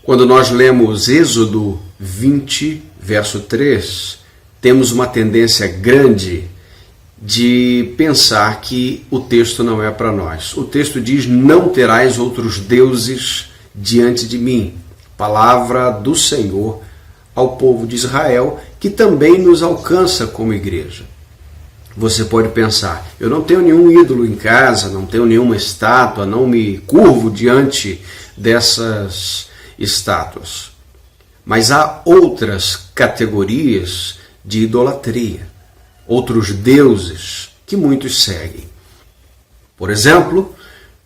Quando nós lemos Êxodo 20, verso 3, temos uma tendência grande de pensar que o texto não é para nós. O texto diz: não terás outros deuses diante de mim. Palavra do Senhor ao povo de Israel, que também nos alcança como igreja. Você pode pensar: eu não tenho nenhum ídolo em casa, não tenho nenhuma estátua, não me curvo diante dessas estátuas. Mas há outras categorias de idolatria, outros deuses que muitos seguem. Por exemplo,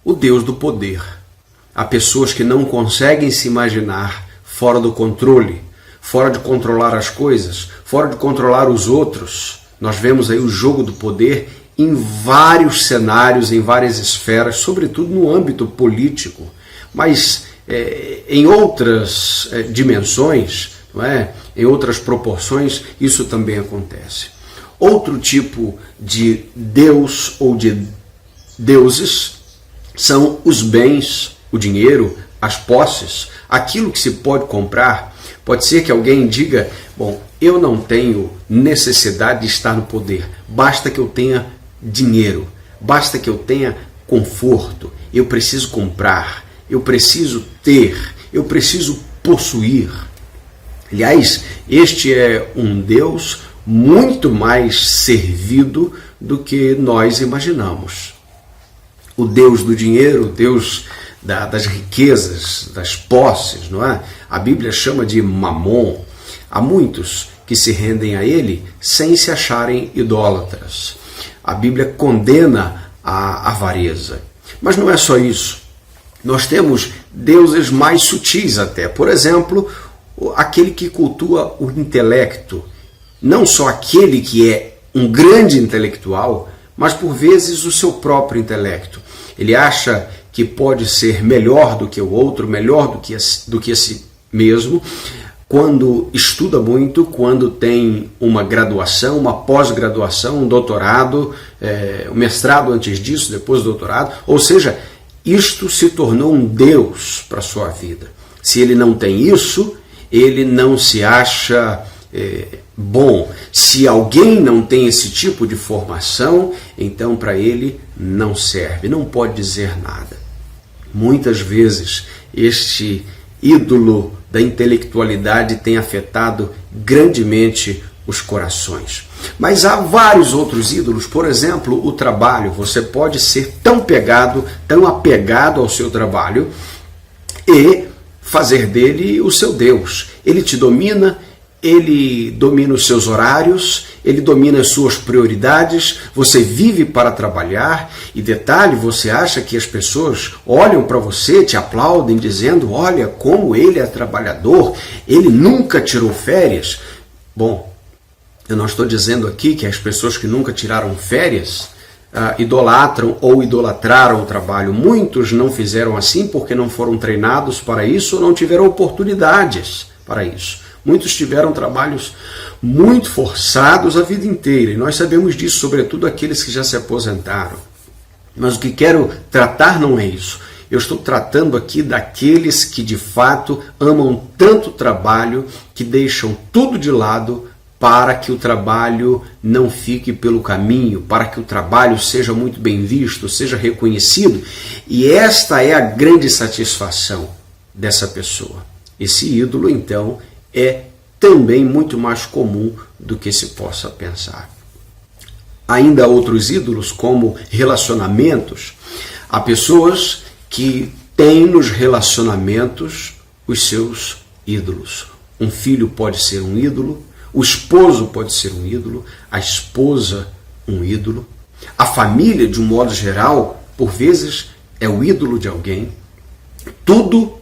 o Deus do poder. Há pessoas que não conseguem se imaginar fora do controle, fora de controlar as coisas, fora de controlar os outros. Nós vemos aí o jogo do poder em vários cenários, em várias esferas, sobretudo no âmbito político, mas em outras dimensões, não é? Em outras proporções, isso também acontece. Outro tipo de Deus ou de deuses são os bens, o dinheiro, as posses, aquilo que se pode comprar. Pode ser que alguém diga: bom, eu não tenho necessidade de estar no poder, basta que eu tenha dinheiro, basta que eu tenha conforto, eu preciso comprar, eu preciso ter, eu preciso possuir. Aliás, este é um Deus muito mais servido do que nós imaginamos. O Deus do dinheiro, o Deus das riquezas, das posses, não é? A Bíblia chama de Mamon. Há muitos que se rendem a ele sem se acharem idólatras. A Bíblia condena a avareza. Mas não é só isso. Nós temos deuses mais sutis até. Por exemplo, aquele que cultua o intelecto. Não só aquele que é um grande intelectual, mas por vezes o seu próprio intelecto. Ele acha que pode ser melhor do que o outro, melhor do que a si mesmo, quando estuda muito, quando tem uma graduação, uma pós-graduação, um doutorado, um mestrado antes disso, depois do doutorado. Ou seja, isto se tornou um Deus para a sua vida. Se ele não tem isso, ele não se acha bom. Se alguém não tem esse tipo de formação, então para ele não serve, não pode dizer nada. Muitas vezes este ídolo da intelectualidade tem afetado grandemente os corações. Mas há vários outros ídolos. Por exemplo, o trabalho. Você pode ser tão apegado ao seu trabalho e fazer dele o seu Deus. Ele te domina, ele domina os seus horários, ele domina as suas prioridades, você vive para trabalhar e, detalhe, você acha que as pessoas olham para você, te aplaudem dizendo: olha como ele é trabalhador, ele nunca tirou férias. Bom, eu não estou dizendo aqui que as pessoas que nunca tiraram férias idolatram ou idolatraram o trabalho. Muitos não fizeram assim porque não foram treinados para isso ou não tiveram oportunidades para isso. Muitos tiveram trabalhos muito forçados a vida inteira, e nós sabemos disso, sobretudo aqueles que já se aposentaram. Mas o que quero tratar não é isso. Eu estou tratando aqui daqueles que de fato amam tanto o trabalho que deixam tudo de lado para que o trabalho não fique pelo caminho, para que o trabalho seja muito bem visto, seja reconhecido. E esta é a grande satisfação dessa pessoa. Esse ídolo, então, é também muito mais comum do que se possa pensar. Ainda há outros ídolos, como relacionamentos. Há pessoas que têm nos relacionamentos os seus ídolos. Um filho pode ser um ídolo, o esposo pode ser um ídolo, a esposa um ídolo. A família, de um modo geral, por vezes é o ídolo de alguém. Tudo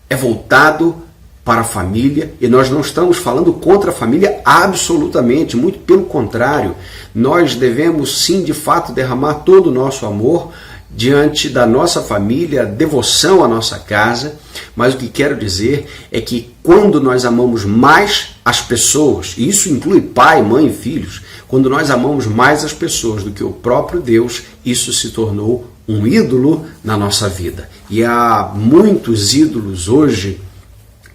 é voltado para a família, e nós não estamos falando contra a família absolutamente, muito pelo contrário. Nós devemos sim, de fato, derramar todo o nosso amor diante da nossa família, devoção à nossa casa, mas o que quero dizer é que quando nós amamos mais as pessoas, e isso inclui pai, mãe e filhos, quando nós amamos mais as pessoas do que o próprio Deus, isso se tornou um ídolo na nossa vida. E há muitos ídolos hoje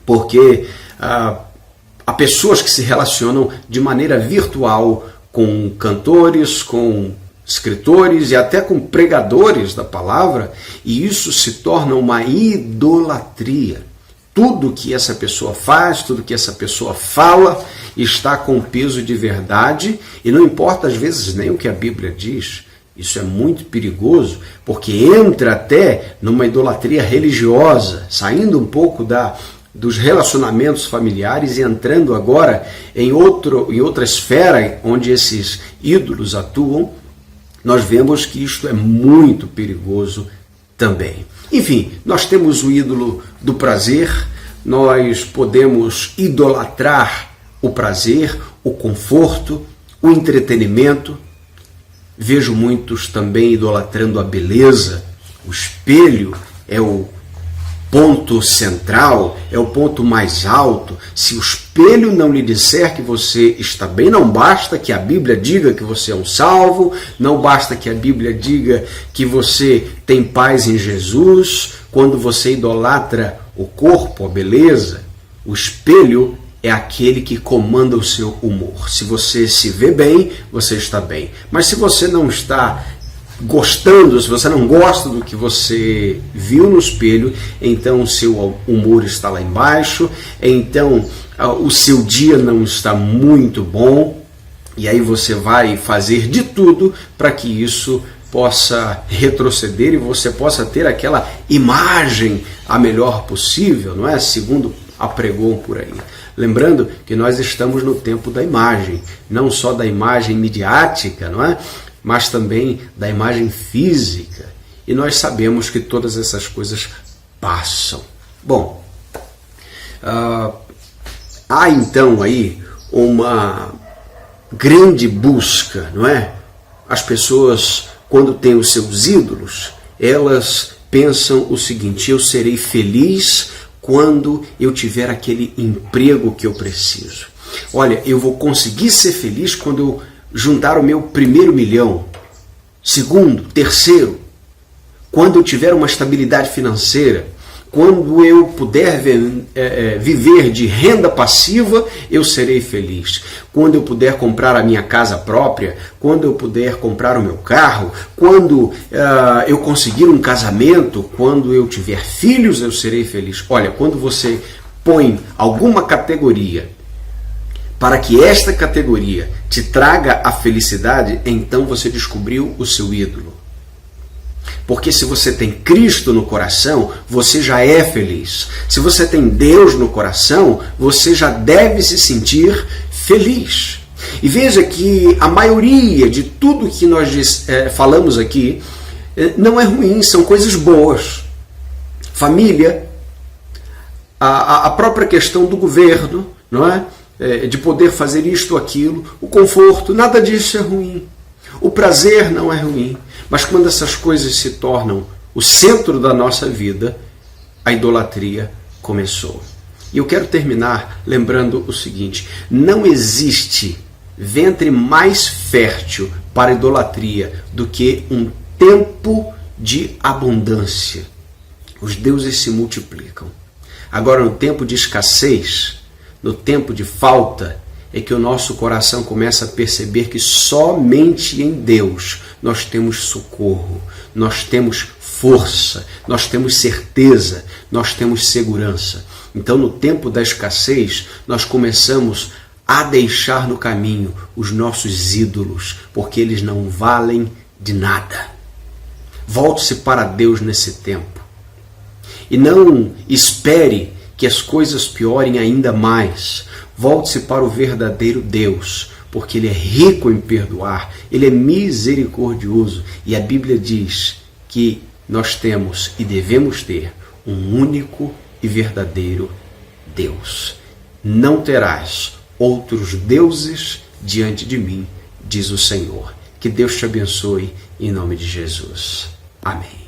porque há pessoas que se relacionam de maneira virtual com cantores, com escritores e até com pregadores da palavra, e isso se torna uma idolatria. Tudo que essa pessoa faz, tudo que essa pessoa fala está com peso de verdade, e não importa às vezes nem o que a Bíblia diz. Isso é muito perigoso, porque entra até numa idolatria religiosa, saindo um pouco dos relacionamentos familiares e entrando agora em outra esfera onde esses ídolos atuam. Nós vemos que isto é muito perigoso também. Enfim, nós temos o ídolo do prazer, nós podemos idolatrar o prazer, o conforto, o entretenimento. Vejo muitos também idolatrando a beleza. O espelho é o ponto central, é o ponto mais alto. Se o espelho não lhe disser que você está bem, não basta que a Bíblia diga que você é um salvo, não basta que a Bíblia diga que você tem paz em Jesus. Quando você idolatra o corpo, a beleza, o espelho é aquele que comanda o seu humor. Se você se vê bem, você está bem. Mas se você não está gostando, se você não gosta do que você viu no espelho, então o seu humor está lá embaixo, então o seu dia não está muito bom, e aí você vai fazer de tudo para que isso possa retroceder e você possa ter aquela imagem a melhor possível, não é? Segundo apregou por aí. Lembrando que nós estamos no tempo da imagem, não só da imagem midiática, não é? Mas também da imagem física. E nós sabemos que todas essas coisas passam. Bom, há então aí uma grande busca, não é? As pessoas, quando têm os seus ídolos, elas pensam o seguinte: eu serei feliz quando eu tiver aquele emprego que eu preciso. Olha, eu vou conseguir ser feliz quando eu juntar o meu primeiro milhão, segundo, terceiro, quando eu tiver uma estabilidade financeira, quando eu puder viver de renda passiva, eu serei feliz. Quando eu puder comprar a minha casa própria, quando eu puder comprar o meu carro, quando eu conseguir um casamento, quando eu tiver filhos, eu serei feliz. Olha, quando você põe alguma categoria para que esta categoria te traga a felicidade, então você descobriu o seu ídolo. Porque se você tem Cristo no coração, você já é feliz. Se você tem Deus no coração, você já deve se sentir feliz. E veja que a maioria de tudo que nós falamos aqui não é ruim, são coisas boas. Família, a própria questão do governo, não é? De poder fazer isto ou aquilo, o conforto, nada disso é ruim. O prazer não é ruim. Mas quando essas coisas se tornam o centro da nossa vida, a idolatria começou. E eu quero terminar lembrando o seguinte: não existe ventre mais fértil para a idolatria do que um tempo de abundância. Os deuses se multiplicam. Agora, no tempo de escassez, no tempo de falta, é que o nosso coração começa a perceber que somente em Deus nós temos socorro, nós temos força, nós temos certeza, nós temos segurança. Então, no tempo da escassez, nós começamos a deixar no caminho os nossos ídolos, porque eles não valem de nada. Volte-se para Deus nesse tempo. E não espere que as coisas piorem ainda mais. Volte-se para o verdadeiro Deus, porque Ele é rico em perdoar, Ele é misericordioso, e a Bíblia diz que nós temos e devemos ter um único e verdadeiro Deus. Não terás outros deuses diante de mim, diz o Senhor. Que Deus te abençoe em nome de Jesus. Amém.